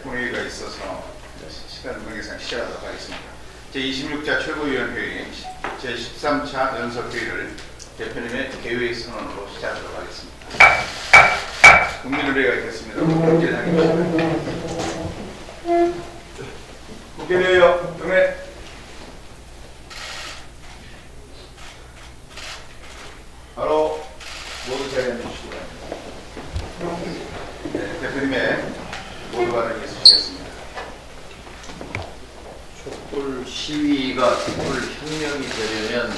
본회의가 있어서 시간을 명예상 시작하도록 하겠습니다. 제26차 최고위원회의 제13차 연석회의를 대표님의 개회 선언으로 시작하도록 하겠습니다. 국민을 위해 있겠습니다. 국회 대여 동해 바로 모두 자리해 주시기 바랍니다. 네, 대표님의 모두 발언이 있으시겠습니다. 촛불 시위가 촛불 혁명이 되려면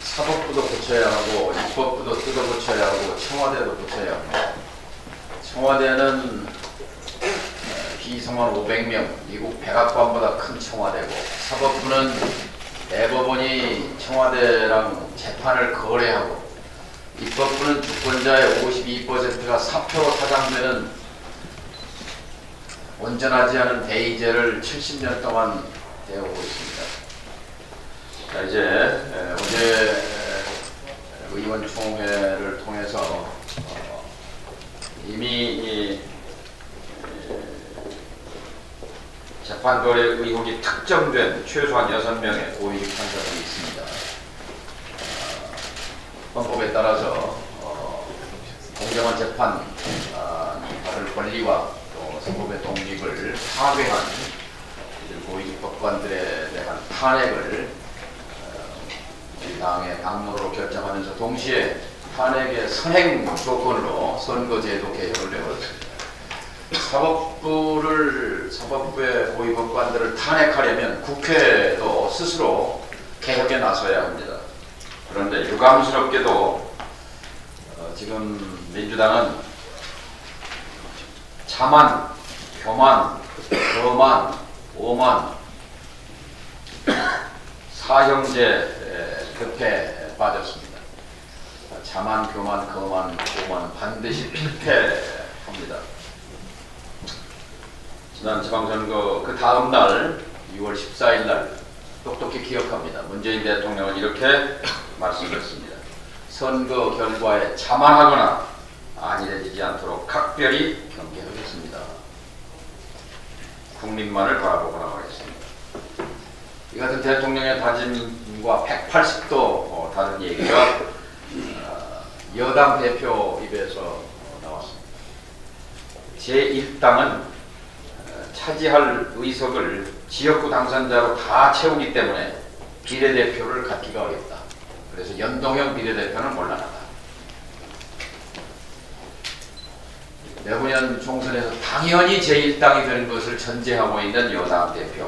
사법부도 고쳐야 하고 입법부도 뜯어 고쳐야 하고 청와대도 고쳐야 합니다. 청와대는 비서만 500명, 미국 백악관보다 큰 청와대고, 사법부는 대법원이 청와대랑 재판을 거래하고, 입법부는 주권자의 52%가 사표로 타당되는 온전하지 않은 대의제를 70년 동안 되어오고 있습니다. 자, 이제 어제 의원총회를 통해서 이미 재판거래 의혹이 특정된 최소한 6명의 고위 판사들이 있습니다. 헌법에 따라서 공정한 재판을 권리와 또 사법의 독립을 파괴한 고위직 법관들에 대한 탄핵을 우리 당의 당론으로 결정하면서 동시에 탄핵의 선행 조건으로 선거제도 개혁을 내걸었습니다. 사법부의 고위법관들을 탄핵하려면 국회도 스스로 개혁에 나서야 합니다. 그런데 유감스럽게도 지금 민주당은 자만, 교만, 거만, 오만, 사형제 급에 빠졌습니다. 자만, 교만, 거만, 오만 반드시 필패합니다. 지난 지방선거 그 다음 날 6월 14일 날 똑똑히 기억합니다. 문재인 대통령은 이렇게 말씀드렸습니다. 선거 결과에 자만하거나 안일해지지 않도록 각별히 경계하겠습니다. 국민만을 바라보고 나가겠습니다. 이 같은 대통령의 다짐과 180도 다른 얘기가 여당 대표 입에서 나왔습니다. 제1당은 차지할 의석을 지역구 당선자로 다 채우기 때문에 비례대표를 갖기가 어렵다. 그래서 연동형 비례대표는 곤란하다. 내후년 총선에서 당연히 제1당이 되는 것을 전제하고 있는 여당 대표에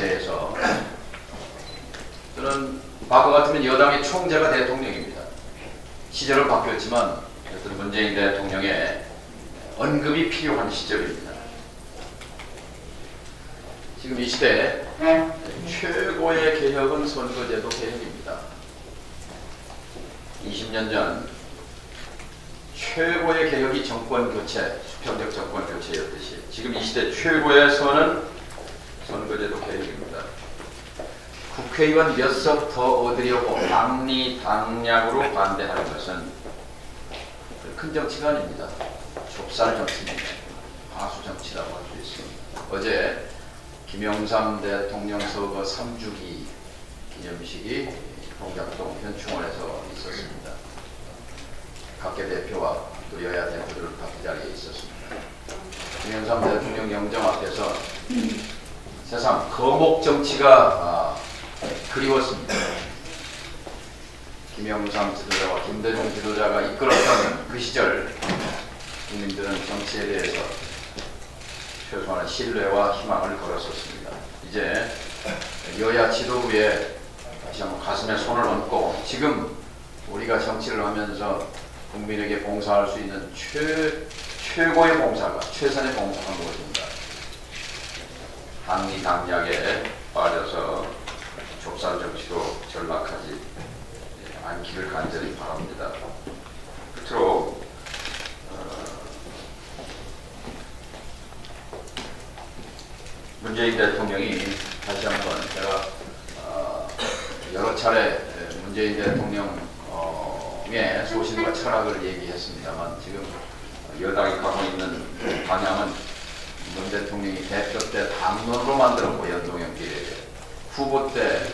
대해서 저는 과거 같으면 여당의 총재가 대통령입니다. 시절은 바뀌었지만 어떤 문재인 대통령의 언급이 필요한 시절입니다. 지금 이 시대 최고의 개혁은 선거제도 개혁입니다. 20년 전 최고의 개혁이 정권 교체, 수평적 정권 교체였듯이 지금 이 시대 최고의 선은 선거제도 개혁입니다. 국회의원 몇 석 더 얻으려고 당리당략으로 반대하는 것은 큰 정치가 아닙니다. 좁쌀 정치입니다. 하수 정치라고 할 수 있습니다. 어제 김영삼 대통령 서거 3주기 기념식이 동작동 현충원에서 있었습니다. 각계 대표와 또 여야 대표들은 각 자리에 있었습니다. 김영삼 대통령 영정 앞에서 세상 거목 정치가 그리웠습니다. 김영삼 지도자와 김대중 지도자가 이끌었던 그 시절 국민들은 정치에 대해서 최소한의 신뢰와 희망을 걸었었습니다. 이제 여야 지도부에 다시 한번 가슴에 손을 얹고 지금 우리가 정치를 하면서 국민에게 봉사할 수 있는 최고의 봉사가 최선의 봉사가 무엇입니다. 당리당략에 빠져서 좁쌀 정치로 전락하지 않기를 간절히 바랍니다. 끝으로 문재인 대통령이 다시 한번 제가 여러 차례 문재인 대통령의 소신과 철학을 얘기했습니다만 지금 여당이 가고 있는 방향은 문 대통령이 대표 때 당론으로 만들었고 연동형 비례 후보 때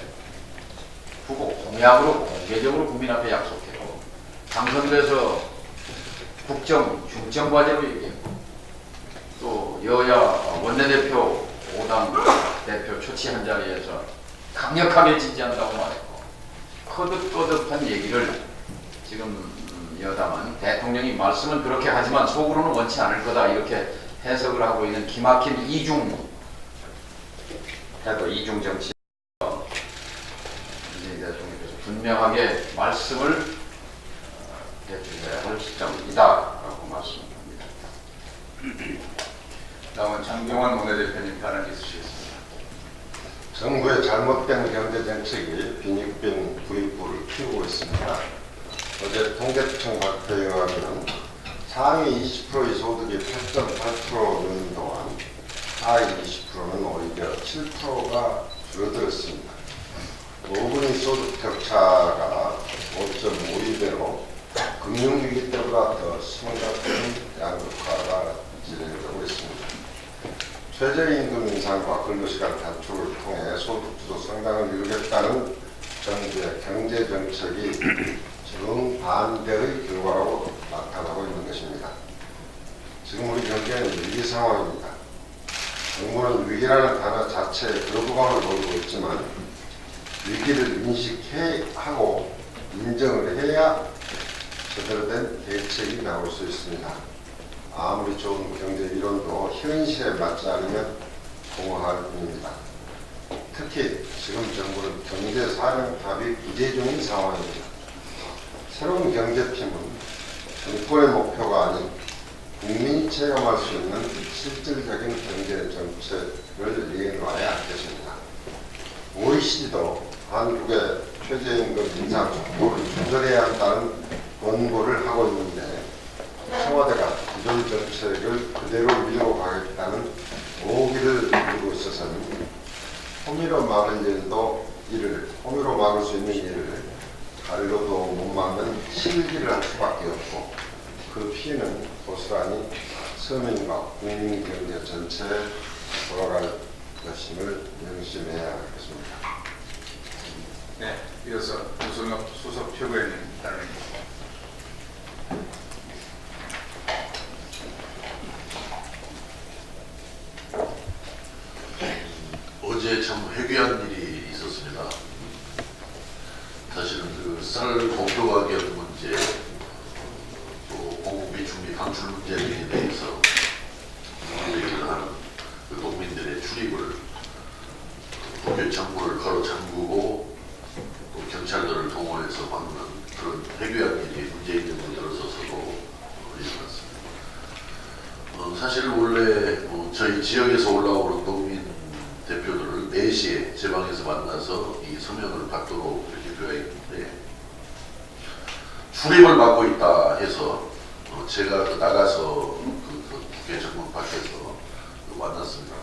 후보 공약으로 공개적으로 국민 앞에 약속했고 당선돼서 국정 중점 과제로 얘기했고 또 여야 원내대표 5당 대표 초치한 자리에서 강력하게 지지한다고 말했고 거듭거듭한 얘기를 지금 여당은 대통령이 말씀은 그렇게 하지만 속으로는 원치 않을 거다 이렇게 해석을 하고 있는 기막힌 이중 정치 문재인 대통령께서 분명하게 말씀을 해주셔야 할 시점이다라고 말씀합니다. 다음은 장경환 원내대표님 발언 있으시겠습니다. 정부의 잘못된 경제정책이 빈익빈 부익부를 키우고 있습니다. 어제 통계청 발표에 의하면 상위 20%의 소득이 8.8%는 동안 하위 20%는 오히려 7%가 줄어들었습니다. 5분위 소득 격차가 5.52배로 금융위기 때보다 더 심각한 양극화가 진행되고 있습니다. 최저임금 인상과 근로시간 단축을 통해 소득주도 성장을 이루겠다는 정부의 경제정책이 정반대의 결과로 나타나고 있는 것입니다. 지금 우리 경제는 위기 상황입니다. 정부는 위기라는 단어 자체에 거부감을 보이고 있지만 위기를 인식하고 인정을 해야 제대로 된 대책이 나올 수 있습니다. 아무리 좋은 경제 이론도 현실에 맞지 않으면 공허할 뿐입니다. 특히 지금 정부는 경제 사령탑이 부재 중인 상황입니다. 새로운 경제팀은 정권의 목표가 아닌 국민이 체감할 수 있는 실질적인 경제 정책을 내놓아야 하겠습니다. OECD도 한국의 최저임금 인상 속도를 조절해야 한다는 권고를 하고 있는데 청와대가 기존 정책을 그대로 밀고 가겠다는 오기를 들고 있어서는 호미로 막을 수 있는 일을 가리로도 못 막는 실기를 할 수밖에 없고 그 피해는 고스란히 서민과 국민 경제 전체에 돌아갈 것임을 명심해야 하겠습니다. 네, 이어서 우승엽 수석 최고위원님 발언입니다. 어제 참 회귀한 일이 있었습니다. 사실은 그 쌀 공표 가격 문제, 또 공급비 준비 방출 문제 등에 대해서 얘기를 하는 그 농민들의 출입을 국회 정부를 걸어 잠그고 또 경찰들을 동원해서 막는 그런 회귀한 일이 문재인 정부 들어서서도 일어났습니다. 사실 원래 저희 지역에서 올라오는 농민 대표들을 4시에 제 방에서 만나서 이 서명을 받도록 이렇게 되어 있는데 출입을 막고 있다 해서 제가 나가서 국회 정문 밖에서 만났습니다.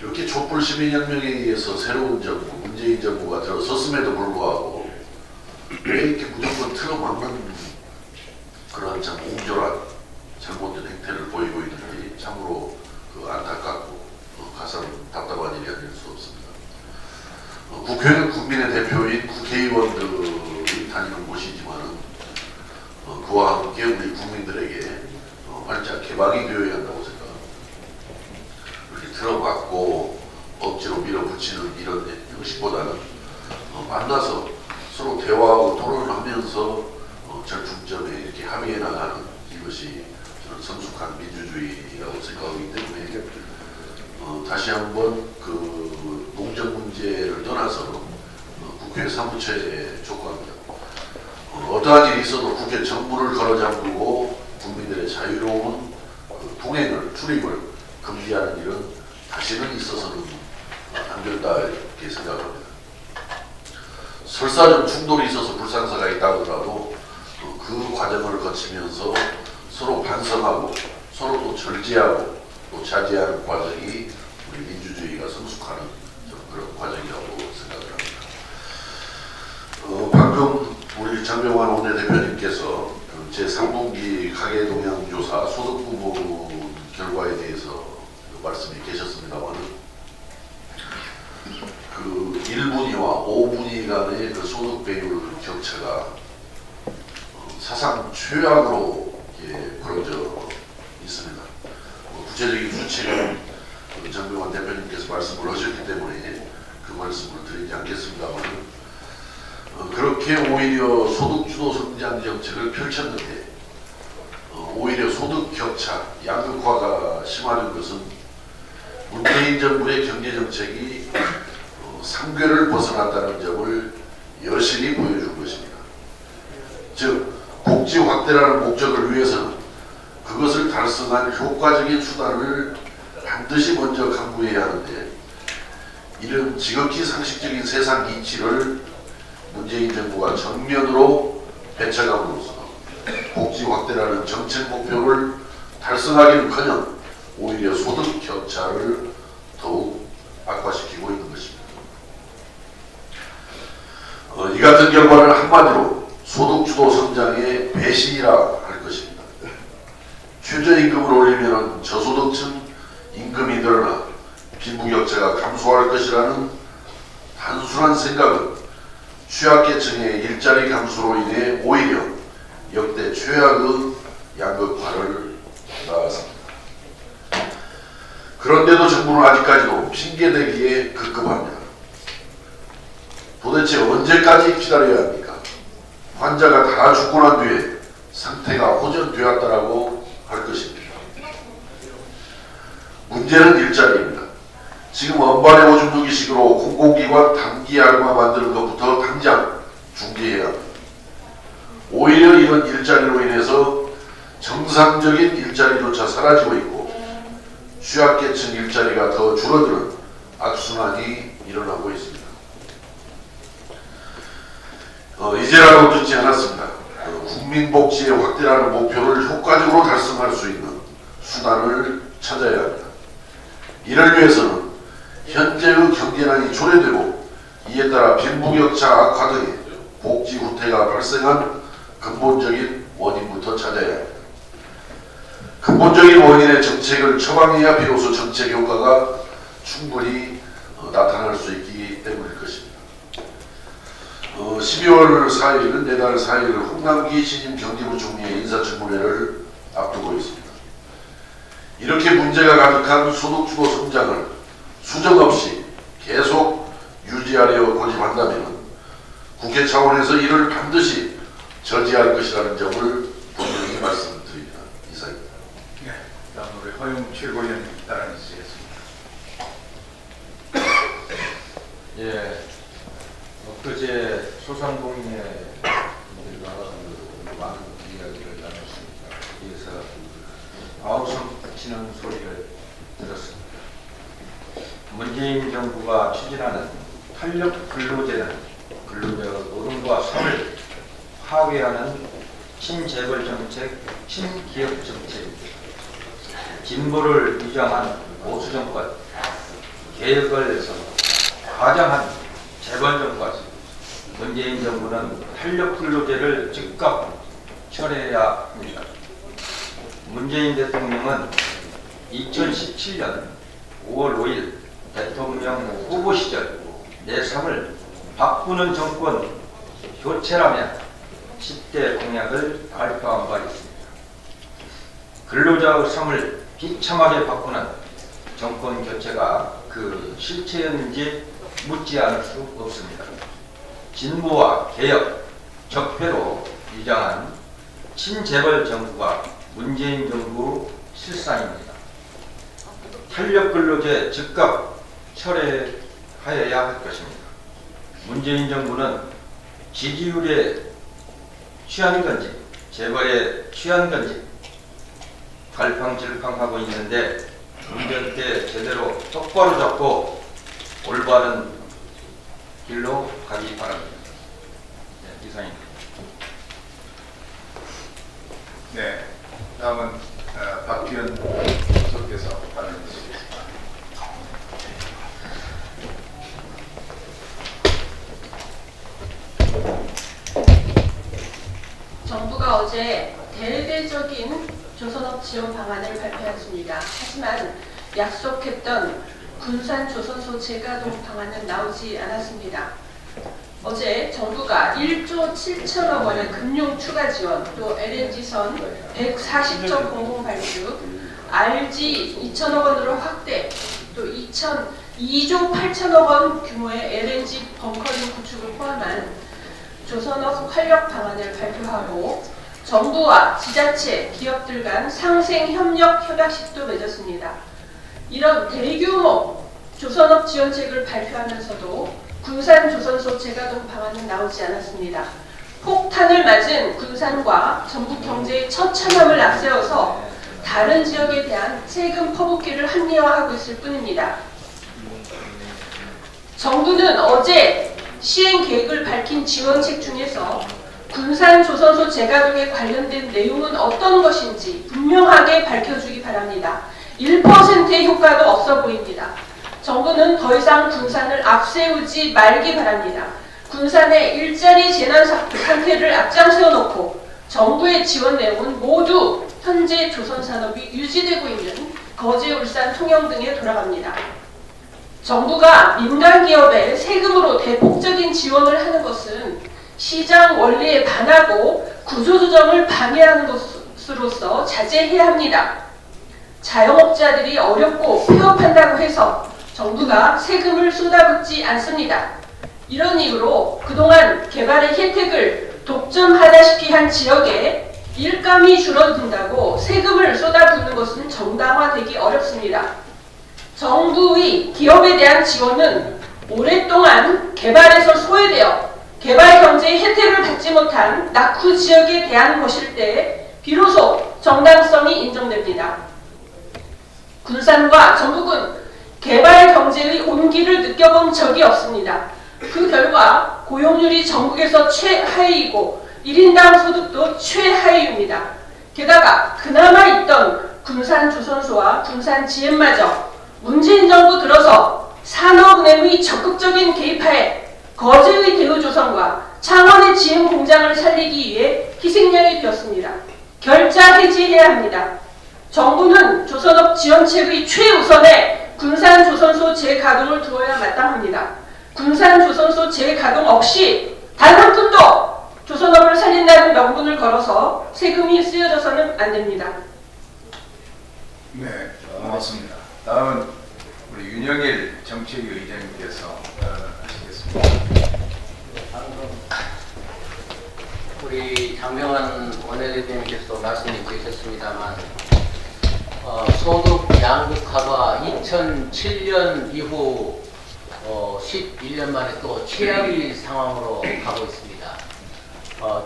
이렇게 촛불 시민혁명에 의해서 새로운 정부, 문재인 정부가 들어섰음에도 불구하고 왜 이렇게 무조건 틀어막는 그러한 참 옹졸한 잘못된 행태를 보이고 있는지 참으로 안타깝고 가슴 답답한 일이 아닐 수 없습니다. 국회는 국민의 대표인 국회의원들이 다니는 곳이지만 그와 함께 우리 국민들에게 활짝 개방이 되어야 한다고 생각합니다. 이렇게 들어맞고 억지로 밀어붙이는 이런 형식보다는 만나서 서로 대화하고 토론을 하면서 절충점에 이렇게 합의해 나가는 이것이 저는 성숙한 민주주의라고 생각하기 때문에 다시 한번 그 농정 문제를 떠나서 국회 사무처에 촉구합니다. 어떠한 일이 있어도 국회 정문을 걸어 잠그고 국민들의 자유로운 동행을, 출입을 금지하는 일은 다시는 있어서는 안 된다 이렇게 생각합니다. 설사 좀 충돌이 있어서 불상사가 있다고 하더라도 그 과정을 거치면서 서로 반성하고 서로 또 절제하고 또 자제하는 과정이 우리 민주주의가 성숙하는 그런 과정이라고 생각을 합니다. 방금 우리 장병환 원내대표님께서 제3분기 가계동향조사 소득 부분 결과에 대해서 말씀이 계셨습니다만 그 1분위와 5분위 간의 그 소득 배율 격차가 사상 최악으로 벌어져 있습니다. 구체적인 수치는 장병환 대표님께서 말씀을 하셨기 때문에 그 말씀을 드리지 않겠습니다만 그렇게 오히려 소득주도 성장 정책을 펼쳤는데 오히려 소득 격차, 양극화가 심화된 것은 문재인 정부의 경제정책이 상궤를 벗어났다는 점을 여실히 보여준 것입니다. 즉 복지 확대라는 목적을 위해서는 그것을 달성한 효과적인 수단을 반드시 먼저 강구해야 하는데 이런 지극히 상식적인 세상 이치를 문재인 정부가 정면으로 배척함으로써 복지 확대라는 정책 목표를 달성하기는커녕 오히려 소득 격차를 더욱 악화시키고 있는 것입니다. 이 같은 결과를 한마디로 소득주도 성장의 배신이라 할 것입니다. 최저임금을 올리면 저소득층 임금이 늘어나 빈부격차가 감소할 것이라는 단순한 생각은 취약계층의 일자리 감소로 인해 오히려 역대 최악의 양극화를 낳았습니다. 그런데도 정부는 아직까지도 핑계대기에 급급합니다. 도대체 언제까지 기다려야 합니까? 환자가 다 죽고 난 뒤에 상태가 호전되었다라고 할 것입니다. 문제는 일자리입니다. 지금 언발의 오줌 누기식으로 공공기관 단기 알바 만드는 것부터 당장 중지해야 합니다. 오히려 이런 일자리로 인해서 정상적인 일자리조차 사라지고 있고 취약계층 일자리가 더 줄어드는 악순환이 일어나고 있습니다. 이제라도 늦지 않았습니다. 국민복지의 확대라는 목표를 효과적으로 달성할 수 있는 수단을 찾아야 합니다. 이를 위해서는 현재의 경제난이 초래되고 이에 따라 빈부격차 악화 등의 복지 후퇴가 발생한 근본적인 원인부터 찾아야 합니다. 근본적인 원인의 정책을 처방해야 비로소 정책 효과가 충분히 나타날 수 있기 때문일 것입니다. 12월 4일은 내달 4일 홍남기 신임 경제부총리의 인사청문회를 앞두고 있습니다. 이렇게 문제가 가득한 소득주도 성장을 수정 없이 계속 유지하려 고집한다면 국회 차원에서 이를 반드시 저지할 것이라는 점을 분명히 말씀드립니다. 이상입니다. 네, 다음 우리 허용 최고위원 따라 주시겠습니다. 예, 엊그제 소상공인의 분들과 많은 이야기를 나눴습니다. 그래서 아우성 붙이는 소리를 들었습니다. 문재인 정부가 추진하는 탄력 근로제는 근로자 노동과 삶을 파괴하는 친재벌 정책, 친기업 정책입니다. 진보를 위장한 보수 정권, 개혁을 해서 과장한 재벌 정권, 문재인 정부는 탄력 근로제를 즉각 철회해야 합니다. 문재인 대통령은 2017년 5월 5일 대통령 후보 시절 내 삶을 바꾸는 정권 교체라며 10대 공약을 발표한 바 있습니다. 근로자의 삶을 비참하게 바꾸는 정권 교체가 그 실체였는지 묻지 않을 수 없습니다. 진보와 개혁, 적폐로 위장한 친재벌 정부가 문재인 정부 실상입니다. 탄력 근로제 즉각 철회하여야 할 것입니다. 문재인 정부는 지지율에 취한 건지 재벌에 취한 건지 갈팡질팡하고 있는데 운전대 제대로 똑바로 잡고 올바른 길로 가기 바랍니다. 네, 이상입니다. 네, 다음은 박기현 교수께서 발언해 주시겠습니다. 정부가 어제 대대적인 조선업 지원 방안을 발표했습니다. 하지만 약속했던 군산 조선소 재가동 방안은 나오지 않았습니다. 어제 정부가 1조 7천억 원의 금융 추가 지원, 또 LNG선 140조 공공 발주, RG 2천억 원으로 확대, 또 2조 8천억 원 규모의 LNG 벙커링 구축을 포함한 조선업 활력 방안을 발표하고 정부와 지자체, 기업들 간 상생 협력 협약식도 맺었습니다. 이런 대규모 조선업 지원책을 발표하면서도 군산 조선소 재가동 방안은 나오지 않았습니다. 폭탄을 맞은 군산과 전북 경제의 처참함을 앞세워서 다른 지역에 대한 세금 퍼붓기를 합리화하고 있을 뿐입니다. 정부는 어제 시행 계획을 밝힌 지원책 중에서 군산 조선소 재가동에 관련된 내용은 어떤 것인지 분명하게 밝혀주기 바랍니다. 1%의 효과도 없어 보입니다. 정부는 더 이상 군산을 앞세우지 말기 바랍니다. 군산의 일자리 재난 상태를 앞장세워 놓고 정부의 지원 내용은 모두 현재 조선산업이 유지되고 있는 거제, 울산, 통영 등에 돌아갑니다. 정부가 민간 기업에 세금으로 대폭적인 지원을 하는 것은 시장 원리에 반하고 구조조정을 방해하는 것으로서 자제해야 합니다. 자영업자들이 어렵고 폐업한다고 해서 정부가 세금을 쏟아붓지 않습니다. 이런 이유로 그동안 개발의 혜택을 독점하다시피 한 지역에 일감이 줄어든다고 세금을 쏟아붓는 것은 정당화되기 어렵습니다. 정부의 기업에 대한 지원은 오랫동안 개발에서 소외되어 개발 경제의 혜택을 받지 못한 낙후 지역에 대한 것일 때 비로소 정당성이 인정됩니다. 군산과 전북은 개발 경제의 온기를 느껴본 적이 없습니다. 그 결과 고용률이 전국에서 최하위이고 1인당 소득도 최하위입니다. 게다가 그나마 있던 군산조선소와 군산지엠마저 문재인 정부 들어서 산업은행의 적극적인 개입하에 거제의 대우조선과 창원의 지엠 공장을 살리기 위해 희생양이 되었습니다. 결자 해지해야 합니다. 정부는 조선업 지원책의 최우선에 군산조선소 재가동을 두어야 마땅합니다. 군산조선소 재가동 없이 단 한 푼도 조선업을 살린다는 명분을 걸어서 세금이 쓰여져서는 안 됩니다. 네, 고맙습니다. 다음은 우리 윤영일 정책위 의장님께서 하시겠습니다. 우리 장병환 원내대표님께서 말씀해 주셨습니다만 소득 양극화가 2007년 이후 11년 만에 또 최악의 상황으로 가고 있습니다.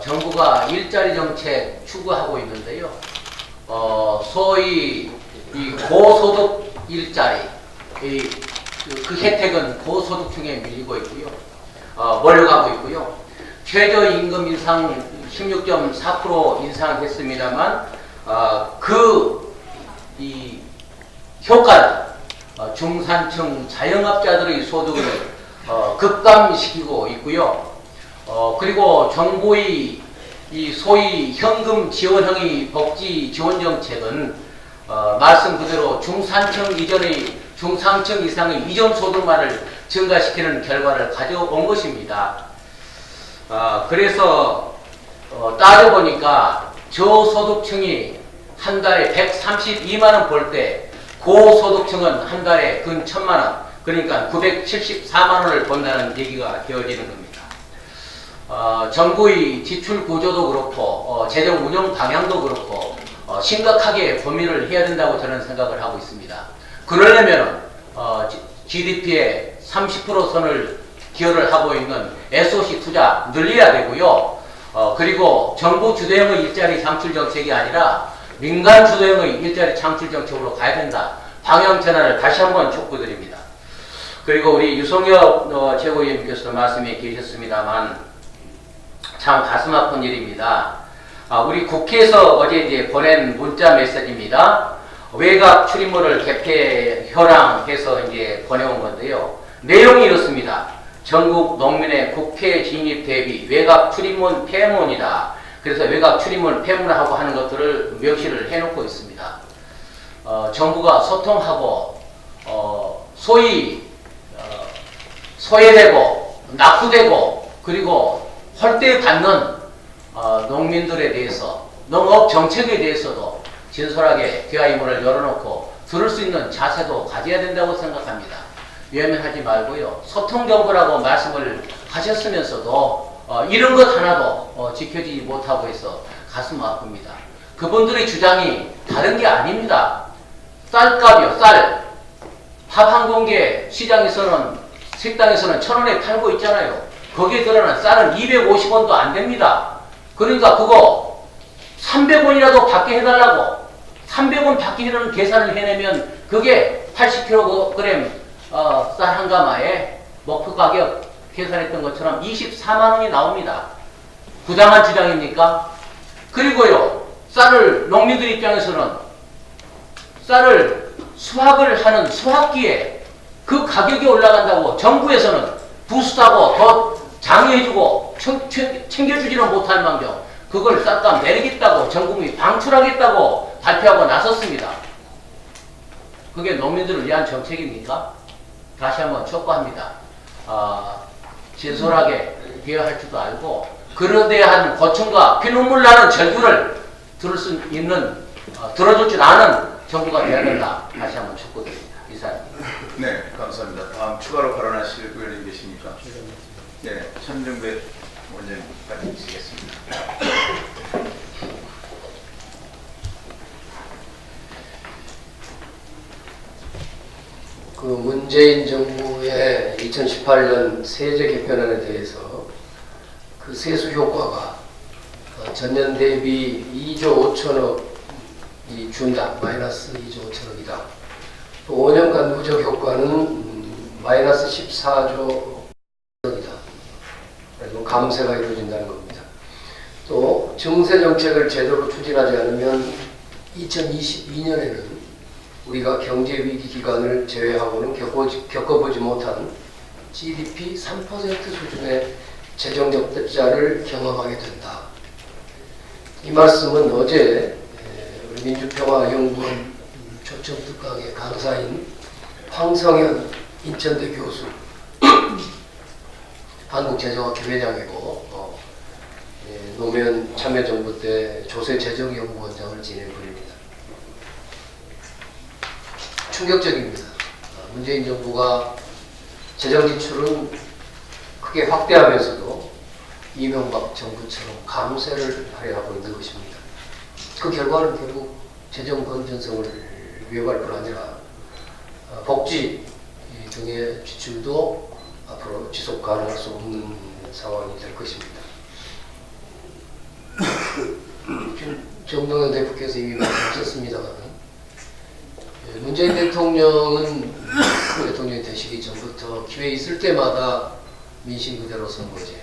정부가 일자리 정책 추구하고 있는데요. 소위 이 고소득 일자리 그 혜택은 고소득층에 밀리고 있고요. 몰려가고 있고요. 최저임금 인상 16.4% 인상했습니다만 이 효과는 중산층 자영업자들의 소득을 급감시키고 있고요. 그리고 정부의 이 소위 현금 지원형의 복지 지원 정책은 말씀 그대로 중산층 이상의 이전 소득만을 증가시키는 결과를 가져온 것입니다. 그래서 따져보니까 저소득층이 한 달에 132만 원 벌 때 고소득층은 한 달에 근 1,000만 원, 그러니까 974만 원을 번다는 얘기가 되어지는 겁니다. 정부의 지출 구조도 그렇고 재정 운영 방향도 그렇고 심각하게 고민을 해야 된다고 저는 생각을 하고 있습니다. 그러려면 GDP의 30% 선을 기여를 하고 있는 SOC 투자 늘려야 되고요. 그리고 정부 주도형의 일자리 창출 정책이 아니라 민간 주도형의 일자리 창출 정책으로 가야 된다. 방향 전환을 다시 한번 촉구드립니다. 그리고 우리 유성엽 최고위원님께서도 말씀해 계셨습니다만 참 가슴 아픈 일입니다. 우리 국회에서 어제 이제 보낸 문자 메시지입니다. 외곽 출입문을 개폐 현황해서 이제 보내온 건데요. 내용이 이렇습니다. 전국 농민의 국회 진입 대비 외곽 출입문 폐문이다. 그래서 외곽 출입문 폐문하고 하는 것들을 명시를 해놓고 있습니다. 정부가 소통하고 소위 소외되고 낙후되고 그리고 홀대받는 농민들에 대해서 농업 정책에 대해서도 진솔하게 대화의 문을 열어놓고 들을 수 있는 자세도 가져야 된다고 생각합니다. 외면하지 말고요. 소통 정부라고 말씀을 하셨으면서도 이런 것 하나도 지켜지지 못하고 있어 가슴 아픕니다. 그분들의 주장이 다른 게 아닙니다. 쌀값이요, 쌀. 밥 한 공기에 시장에서는 식당에서는 1,000원에 팔고 있잖아요. 거기에 들어가는 쌀은 250원도 안 됩니다. 그러니까 그거 300원이라도 받게 해달라고 300원 받게 해라는 계산을 해내면 그게 80kg 쌀 한 가마에 목표 가격 계산했던 것처럼 24만 원이 나옵니다. 부당한 주장입니까? 그리고요, 쌀을 농민들 입장에서는 쌀을 수확을 하는 수확기에 그 가격이 올라간다고 정부에서는 부수다고 더 장려해주고 챙겨주지는 못할 망정 그걸 쌀값 내리겠다고 정부이 방출하겠다고 발표하고 나섰습니다. 그게 농민들을 위한 정책입니까? 다시 한번 촉구합니다. 진솔하게 대화할 줄도 알고 그에 대한 고충과 피눈물 나는 절규를 들을 수 있는 들어줄 줄 아는 정부가 돼야 된다. 다시 한번 촉구드립니다. 이사입니다. 네, 감사합니다. 다음 추가로 발언하실 의원님 계십니까? 네, 천정배 원장님 발언하시겠습니다. 그 문재인 정부의 2018년 세제 개편안에 대해서 그 세수 효과가 전년 대비 2조 5천억이 준다. 마이너스 2조 5천억이다. 또 5년간 누적 효과는 마이너스 14조 원이다. 그리고 감세가 이루어진다는 겁니다. 또 증세 정책을 제대로 추진하지 않으면 2022년에는 우리가 경제 위기 기간을 제외하고는 겪어보지 못한 GDP 3% 수준의 재정 적자를 경험하게 된다. 이 말씀은 어제 우리 민주평화연구원 초청특강의 강사인 황성현 인천대 교수, 한국재정학회 회장이고 노무현 참여정부 때 조세재정연구원장을 지낸 분입니다. 충격적입니다. 문재인 정부가 재정 지출은 크게 확대하면서도 이명박 정부처럼 감세를 하려고 있는 것입니다. 그 결과는 결국 재정 건전성을 위협할 뿐 아니라 복지 등의 지출도 앞으로 지속 가능할 수 없는 상황이 될 것입니다. 정동현 대표께서 이미 말씀하셨습니다만 문재인 대통령은 대통령이 되시기 전부터 기회 있을 때마다 민심 그대로 선거제,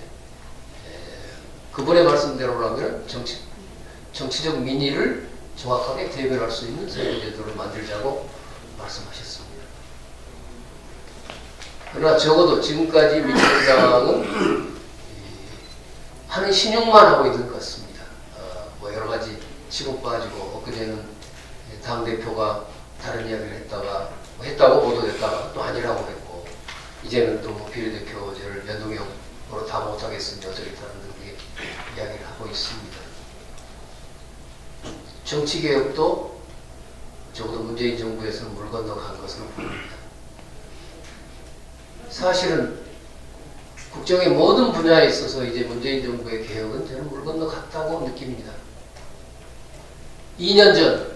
그분의 말씀대로라면 정치적 민의를 정확하게 대변할 수 있는 선거제도를 만들자고 말씀하셨습니다. 그러나 적어도 지금까지 민주당은 하는 신용만 하고 있는 것 같습니다. 뭐 여러 가지 치고 빠지고 엊그제는 당대표가 다른 이야기를 했다고 보도됐다가 또 아니라고 했고, 이제는 또 비례대표제를 연동형으로 다 못하겠으니 어쩌겠다는 등의 이야기를 하고 있습니다. 정치개혁도 적어도 문재인 정부에서는 물 건너간 것으로 보입니다. 사실은 국정의 모든 분야에 있어서 이제 문재인 정부의 개혁은 저는 물 건너갔다고 느낍니다. 2년 전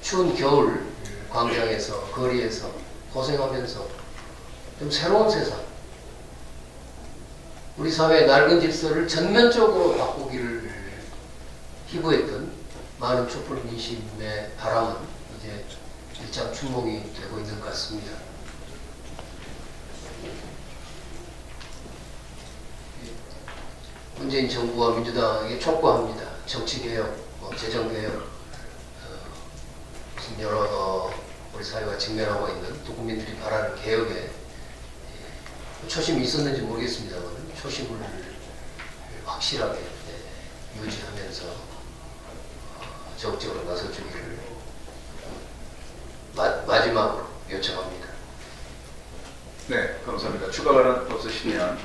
추운 겨울 광장에서 거리에서 고생하면서 좀 새로운 세상, 우리 사회의 낡은 질서를 전면적으로 바꾸기를 희부했던 많은 촛불 민심의 바람은 이제 일장 춘몽이 되고 있는 것 같습니다. 문재인 정부와 민주당에게 촉구합니다. 정치개혁, 재정개혁, 여러 우리 사회가 직면하고 있는 또 국민들이 바라는 개혁에 초심이 있었는지 모르겠습니다만 초심을 확실하게 유지하면서 적극적으로 나서주기를 마지막으로 요청합니다. 네, 감사합니다. 추가 발언 없으시면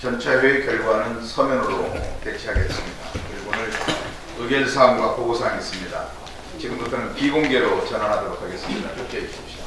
전차 회의 결과는 서면으로 대체하겠습니다. 그리고 오늘 의견사항과 보고사항이 있습니다. 지금부터는 비공개로 전환하도록 하겠습니다. 협조해 주십시오.